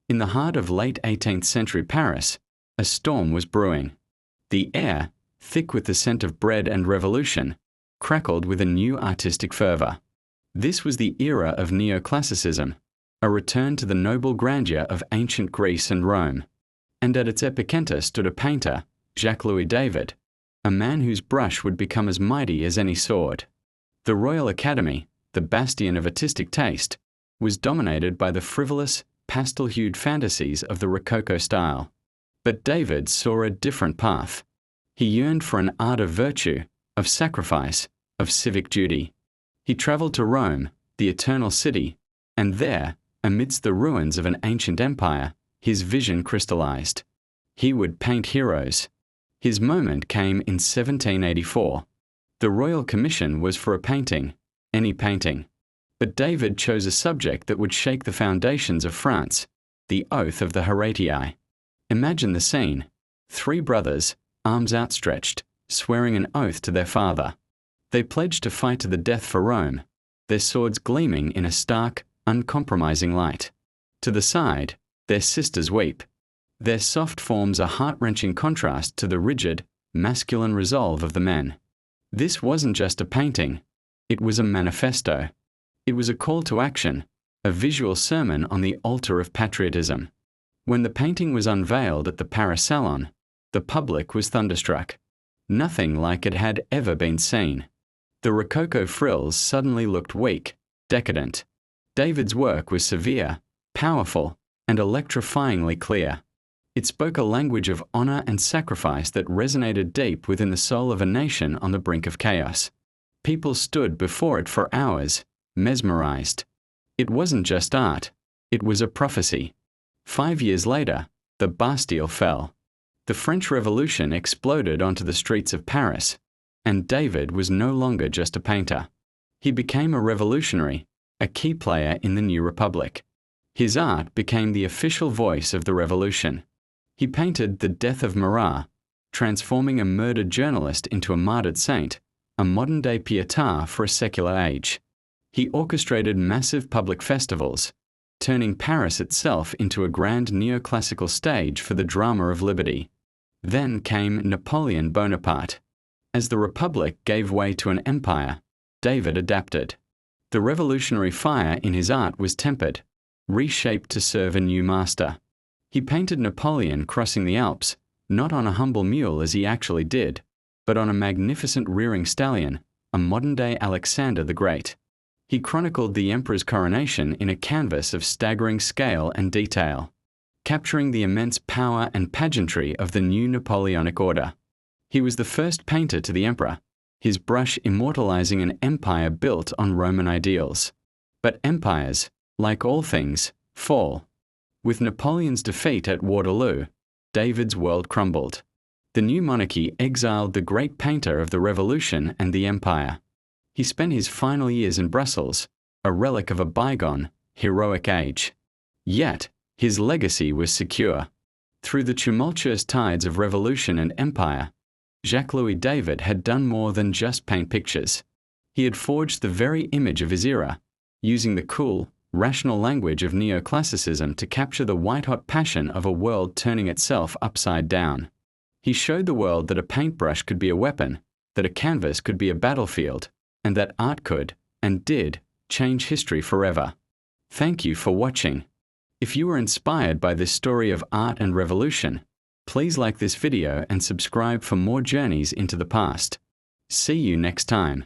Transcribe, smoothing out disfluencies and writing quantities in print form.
In the heart of late 18th century Paris, a storm was brewing. The air, thick with the scent of bread and revolution, crackled with a new artistic fervor. This was the era of neoclassicism, a return to the noble grandeur of ancient Greece and Rome. And at its epicenter stood a painter, Jacques-Louis David, a man whose brush would become as mighty as any sword. The Royal Academy, the bastion of artistic taste, was dominated by the frivolous, pastel-hued fantasies of the Rococo style. But David saw a different path. He yearned for an art of virtue, of sacrifice, of civic duty. He traveled to Rome, the eternal city, and there, amidst the ruins of an ancient empire, his vision crystallized. He would paint heroes. His moment came in 1784. The royal commission was for a painting, any painting. But David chose a subject that would shake the foundations of France, the oath of the Horatii. Imagine the scene. 3 brothers, arms outstretched, swearing an oath to their father. They pledged to fight to the death for Rome, their swords gleaming in a stark, uncompromising light. To the side, their sisters weep. Their soft forms a heart-wrenching contrast to the rigid, masculine resolve of the men. This wasn't just a painting. It was a manifesto. It was a call to action, a visual sermon on the altar of patriotism. When the painting was unveiled at the Paris Salon, the public was thunderstruck. Nothing like it had ever been seen. The Rococo frills suddenly looked weak, decadent. David's work was severe, powerful, and electrifyingly clear. It spoke a language of honor and sacrifice that resonated deep within the soul of a nation on the brink of chaos. People stood before it for hours, mesmerized. It wasn't just art, it was a prophecy. 5 years later, the Bastille fell. The French Revolution exploded onto the streets of Paris, and David was no longer just a painter. He became a revolutionary, a key player in the new republic. His art became the official voice of the revolution. He painted the Death of Marat, transforming a murdered journalist into a martyred saint, a modern-day pietà for a secular age. He orchestrated massive public festivals, turning Paris itself into a grand neoclassical stage for the drama of liberty. Then came Napoleon Bonaparte. As the Republic gave way to an empire, David adapted. The revolutionary fire in his art was tempered, reshaped to serve a new master. He painted Napoleon crossing the Alps, not on a humble mule as he actually did, but on a magnificent rearing stallion, a modern-day Alexander the Great. He chronicled the emperor's coronation in a canvas of staggering scale and detail, capturing the immense power and pageantry of the new Napoleonic order. He was the first painter to the emperor, his brush immortalizing an empire built on Roman ideals. But empires, like all things, fall. With Napoleon's defeat at Waterloo, David's world crumbled. The new monarchy exiled the great painter of the Revolution and the Empire. He spent his final years in Brussels, a relic of a bygone, heroic age. Yet, his legacy was secure. Through the tumultuous tides of revolution and empire, Jacques-Louis David had done more than just paint pictures. He had forged the very image of his era, using the cool, rational language of neoclassicism to capture the white-hot passion of a world turning itself upside down. He showed the world that a paintbrush could be a weapon, that a canvas could be a battlefield, and that art could, and did, change history forever. Thank you for watching. If you were inspired by this story of art and revolution, please like this video and subscribe for more journeys into the past. See you next time.